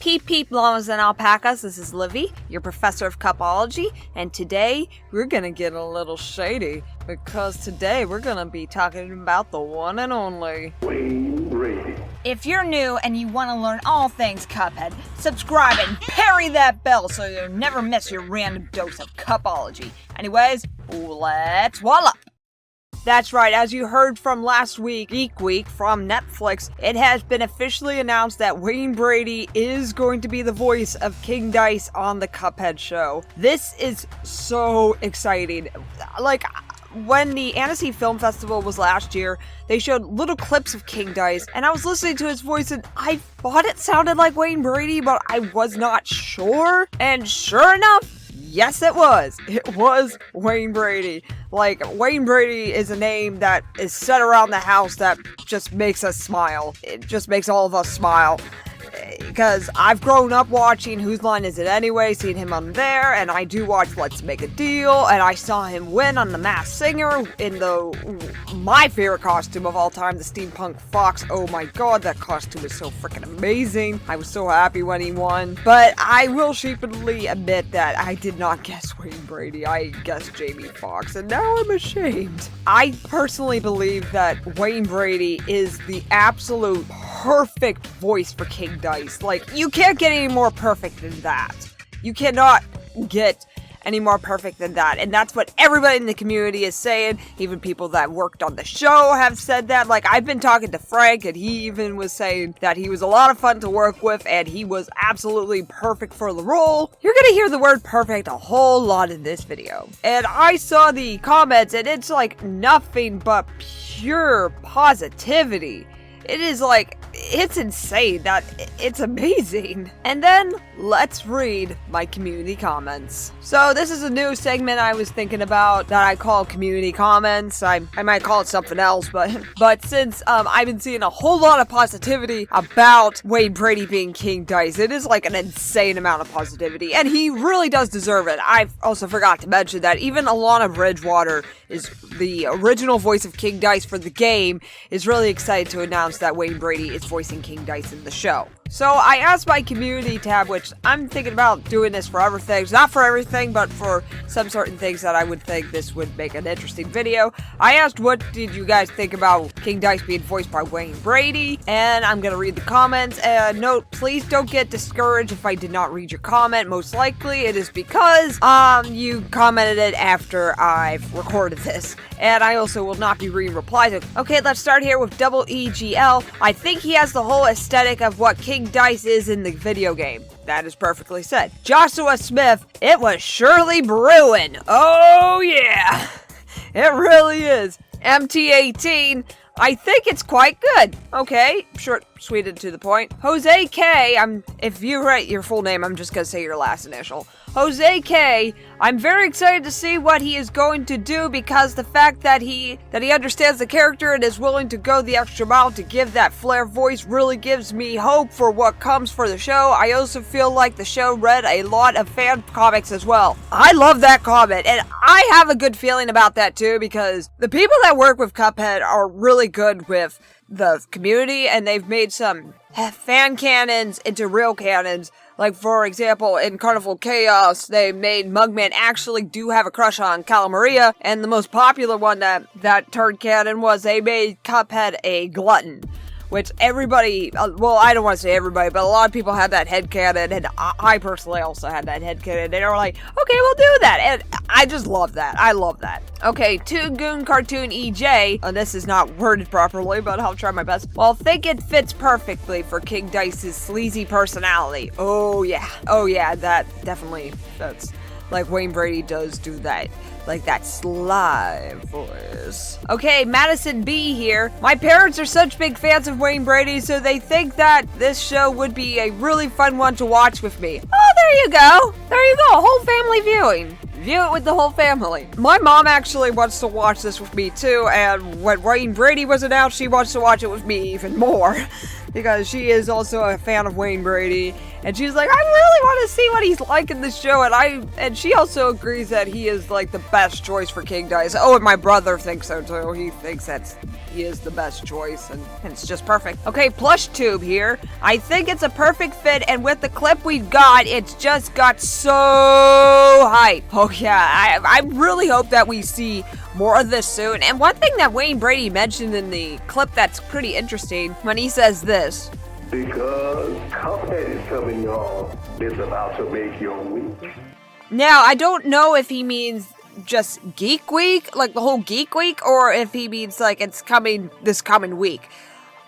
Peep peep llamas and alpacas, this is Livvy, your professor of cupology, and today we're gonna get a little shady, because today we're gonna be talking about the one and only Wayne Brady. If you're new and you want to learn all things Cuphead, subscribe and parry that bell so you'll never miss your random dose of cupology. Anyways, let's wallop! That's right, as you heard from last week, Geek Week from Netflix, it has been officially announced that Wayne Brady is going to be the voice of King Dice on the Cuphead Show. This is so exciting. Like, when the Annecy Film Festival was last year, they showed little clips of King Dice, and I was listening to his voice, and I thought it sounded like Wayne Brady, but I was not sure. And sure enough, yes, it was. It was Wayne Brady. Like, Wayne Brady is a name that is said around the house that just makes us smile. It just makes all of us smile. Because I've grown up watching Whose Line Is It Anyway, seen him on there, and I do watch Let's Make a Deal, and I saw him win on The Masked Singer in my favorite costume of all time, the Steampunk Fox. Oh my god, that costume is so freaking amazing. I was so happy when he won. But I will sheepishly admit that I did not guess Wayne Brady. I guessed Jamie Foxx, and now I'm ashamed. I personally believe that Wayne Brady is the absolute perfect voice for King Dice. Like, you can't get any more perfect than that. You cannot get any more perfect than that. And that's what everybody in the community is saying. Even people that worked on the show have said that. Like, I've been talking to Frank, and he even was saying that he was a lot of fun to work with, and he was absolutely perfect for the role. You're gonna hear the word perfect a whole lot in this video. And I saw the comments, and it's like nothing but pure positivity. It is like, it's insane. It's amazing. And then, let's read my community comments. So this is a new segment I was thinking about that I call community comments. I might call it something else, but since I've been seeing a whole lot of positivity about Wayne Brady being King Dice, it is like an insane amount of positivity, and he really does deserve it. I also forgot to mention that even Alana Bridgewater is the original voice of King Dice for the game, is really excited to announce that Wayne Brady is voicing King Dice in the show. So I asked my community tab, which I'm thinking about doing this for other things, not for everything, but for some certain things that I would think this would make an interesting video. I asked, what did you guys think about King Dice being voiced by Wayne Brady? And I'm gonna read the comments, and note, please don't get discouraged if I did not read your comment. Most likely it is because, you commented it after I've recorded this. And I also will not be reading replies. Okay, let's start here with Double EGL. I think he has the whole aesthetic of what King Dice is in the video game. That is perfectly said. Joshua Smith, it was surely brewing. Oh yeah, it really is. MT18, I think it's quite good. Okay, short, sweet, and to the point. Jose K, if you write your full name, I'm just gonna say your last initial. Jose K, I'm very excited to see what he is going to do, because the fact that he understands the character and is willing to go the extra mile to give that flair voice really gives me hope for what comes for the show. I also feel like the show read a lot of fan comics as well. I love that comment, and I have a good feeling about that too, because the people that work with Cuphead are really good with the community, and they've made some fan canons into real canons. Like, for example, in Carnival Chaos, they made Mugman actually do have a crush on Calamaria, and the most popular one that turned canon was they made Cuphead a glutton. Which everybody, well, I don't want to say everybody, but a lot of people had that headcanon, and I personally also had that headcanon, and they were like, okay, we'll do that, and I just love that. I love that. Okay, Toon Goon Cartoon EJ, and this is not worded properly, but I'll try my best. Well, I think it fits perfectly for King Dice's sleazy personality. Oh yeah, that definitely fits. Like Wayne Brady does do that. Like that sly voice. Okay, Madison B here. My parents are such big fans of Wayne Brady, so they think that this show would be a really fun one to watch with me. Oh, there you go. There you go. Whole family viewing. View it with the whole family. My mom actually wants to watch this with me too, and when Wayne Brady was announced, she wants to watch it with me even more. because she is also a fan of Wayne Brady, and she's like, I really want to see what he's like in the show, and she also agrees that he is like the best choice for King Dice. Oh, and my brother thinks so too. He thinks he is the best choice, and it's just perfect. Okay, Plush Tube here. I think it's a perfect fit, and with the clip we got, it's just got so hype. Oh yeah, I really hope that we see more of this soon. And one thing that Wayne Brady mentioned in the clip that's pretty interesting, when he says this. Because Cuphead is coming, y'all. It's about to make your week. Now, I don't know if he means just Geek Week, like the whole Geek Week, or if he means like it's coming this coming week.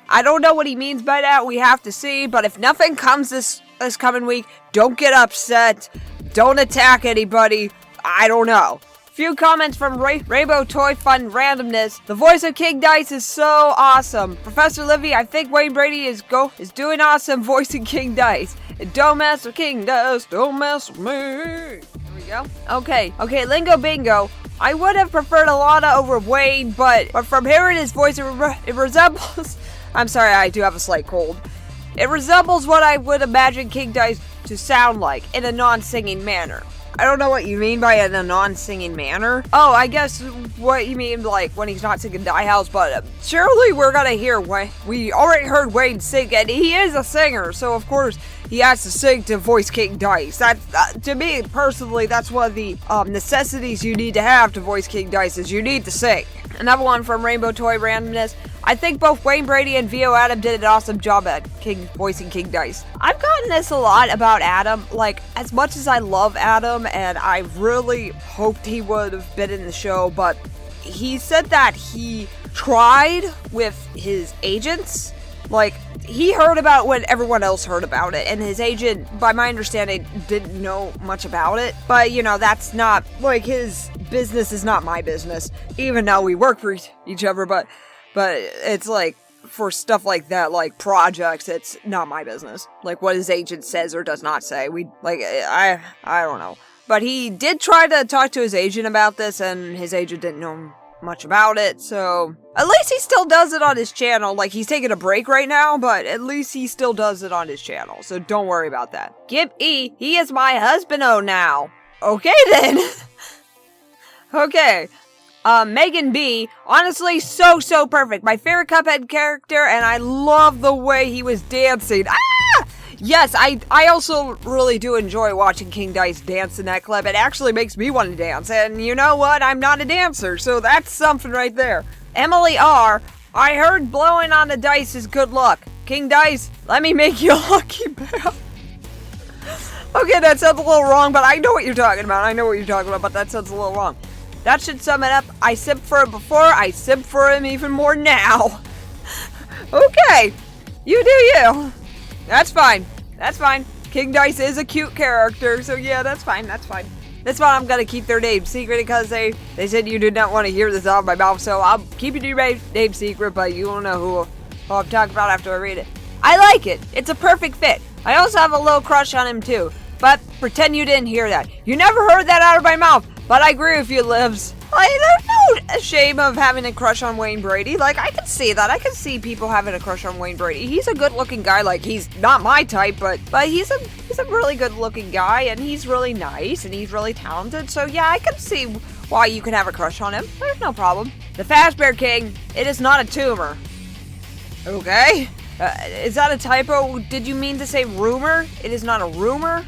I don't know what he means by that. We have to see. But if nothing comes this coming week, don't get upset. Don't attack anybody. I don't know. Few comments from Rainbow Toy Fun Randomness. The voice of King Dice is so awesome. Professor Livvy, I think Wayne Brady is doing awesome voicing King Dice. And don't mess with King Dice. Don't mess with me. There we go. Okay, Lingo Bingo. I would have preferred Alana over Wayne, but from hearing his voice, it resembles... I'm sorry, I do have a slight cold. It resembles what I would imagine King Dice to sound like in a non-singing manner. I don't know what you mean by in a non-singing manner. Oh, I guess what you mean like when he's not singing Die House, but surely we're gonna hear Wayne. We already heard Wayne sing, and he is a singer, so of course he has to sing to voice King Dice. To me personally, that's one of the necessities you need to have to voice King Dice is you need to sing. Another one from Rainbow Toy Randomness. I think both Wayne Brady and VO Adam did an awesome job at voicing King Dice. I've gotten this a lot about Adam. Like, as much as I love Adam, and I really hoped he would have been in the show, but he said that he tried with his agents. Like, he heard about it when everyone else heard about it, and his agent, by my understanding, didn't know much about it. But, you know, that's not, like, his business is not my business, even though we work for each other, but it's like, for stuff like that, like projects, it's not my business. Like what his agent says or does not say. I don't know. But he did try to talk to his agent about this, and his agent didn't know much about it, so at least he still does it on his channel. Like, he's taking a break right now, but at least he still does it on his channel, so don't worry about that. Gib E, he is my husband-o now. Okay then. Okay. Megan B, honestly, so perfect. My favorite Cuphead character, and I love the way he was dancing. Ah! Yes, I also really do enjoy watching King Dice dance in that clip. It actually makes me want to dance, and you know what? I'm not a dancer, so that's something right there. Emily R, I heard blowing on the dice is good luck. King Dice, let me make you a lucky bell. Okay, that sounds a little wrong, but I know what you're talking about. But that sounds a little wrong. That should sum it up. I simped for him before, I simp for him even more now. Okay, you do you. That's fine. King Dice is a cute character, so yeah, that's fine. That's why I'm gonna keep their name secret, because they said you did not want to hear this out of my mouth, so I'm keeping your name secret, but you don't know who I'm talking about after I read it. I like it. It's a perfect fit. I also have a little crush on him too, but pretend you didn't hear that. You never heard that out of my mouth. But I agree with you, Livs. There's no shame of having a crush on Wayne Brady. Like, I can see that. I can see people having a crush on Wayne Brady. He's a good-looking guy. Like, he's not my type, but he's a really good-looking guy, and he's really nice, and he's really talented. So, yeah, I can see why you can have a crush on him. There's no problem. The Fazbear King, it is not a tumor. Okay? Is that a typo? Did you mean to say rumor? It is not a rumor?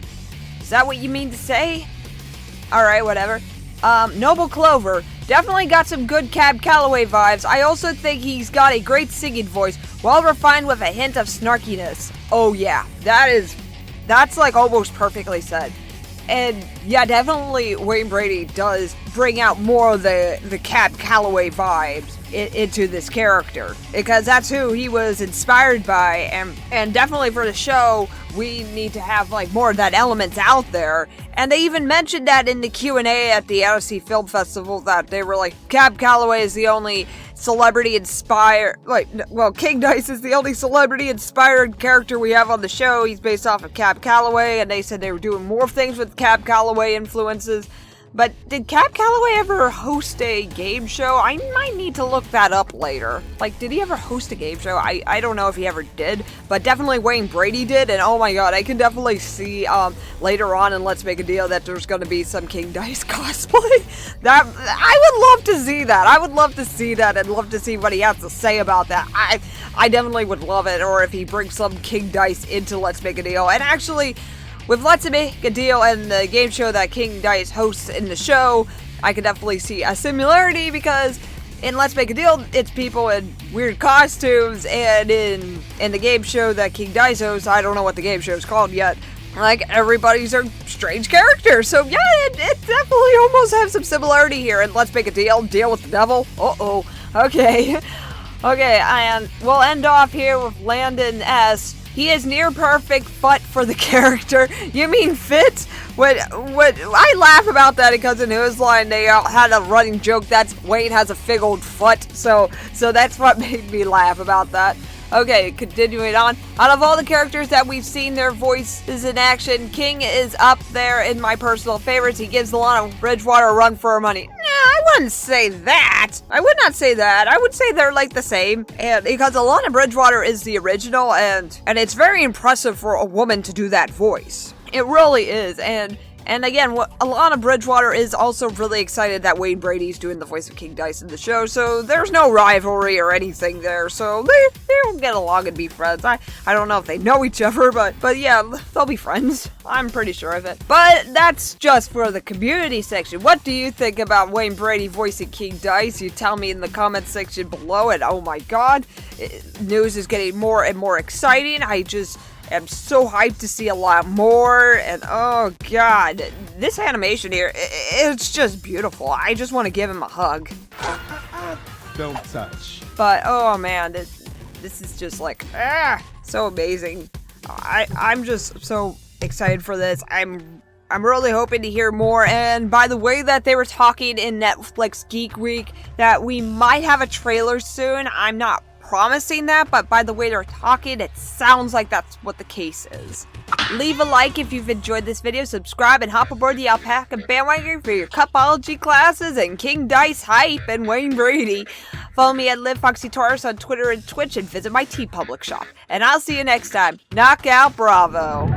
Is that what you mean to say? Alright, whatever. Noble Clover, definitely got some good Cab Calloway vibes. I also think he's got a great singing voice, well refined with a hint of snarkiness. Oh yeah, that's like almost perfectly said. And yeah, definitely Wayne Brady does bring out more of the Cab Calloway vibes into this character, because that's who he was inspired by, and definitely for the show, we need to have like more of that elements out there. And they even mentioned that in the Q&A at the Odyssey Film Festival, that they were like, Cab Calloway is the only celebrity-inspired, King Dice is the only celebrity-inspired character we have on the show. He's based off of Cab Calloway, and they said they were doing more things with Cab Calloway influences. But did Cap Calloway ever host a game show? I might need to look that up later. Like, did he ever host a game show? I don't know if he ever did, but definitely Wayne Brady did, and oh my god, I can definitely see later on in Let's Make a Deal that there's gonna be some King Dice cosplay. That I would love to see that. I would love to see that and love to see what he has to say about that. I definitely would love it, or if he brings some King Dice into Let's Make a Deal. And actually, with Let's Make a Deal and the game show that King Dice hosts in the show, I could definitely see a similarity, because in Let's Make a Deal, it's people in weird costumes, and in the game show that King Dice hosts, I don't know what the game show is called yet, like, everybody's a strange character. So yeah, it definitely almost has some similarity here. And Let's Make a Deal with the devil. Uh-oh. Okay. Okay, and we'll end off here with Landon S. He is near perfect foot for the character. You mean fit? What I laugh about that because in his line they had a running joke that Wayne has a big old foot. So that's what made me laugh about that. Okay, continuing on. Out of all the characters that we've seen their voices in action, King is up there in my personal favorites. He gives Alana Bridgewater a run for her money. Nah, I wouldn't say that. I would not say that. I would say they're like the same. And because Alana Bridgewater is the original, and it's very impressive for a woman to do that voice. It really is. And again, Alana Bridgewater is also really excited that Wayne Brady's doing the voice of King Dice in the show, so there's no rivalry or anything there, so they'll get along and be friends. I don't know if they know each other, but yeah, they'll be friends. I'm pretty sure of it. But that's just for the community section. What do you think about Wayne Brady voicing King Dice? You tell me in the comment section below, and oh my god, news is getting more and more exciting. I'm so hyped to see a lot more, and oh god, this animation here, it's just beautiful. I just want to give him a hug. Don't touch. But oh man, this is just like, so amazing. I'm just so excited for this. I'm really hoping to hear more, and by the way that they were talking in Netflix Geek Week that we might have a trailer soon, I'm not promising that, but by the way they're talking, it sounds like that's what the case is. Leave a like if you've enjoyed this video, subscribe, and hop aboard the Alpaca bandwagon for your Cupology classes and King Dice hype and Wayne Brady. Follow me at LiveFoxyTaurus on Twitter and Twitch, and visit my TeePublic shop. And I'll see you next time. Knockout Bravo!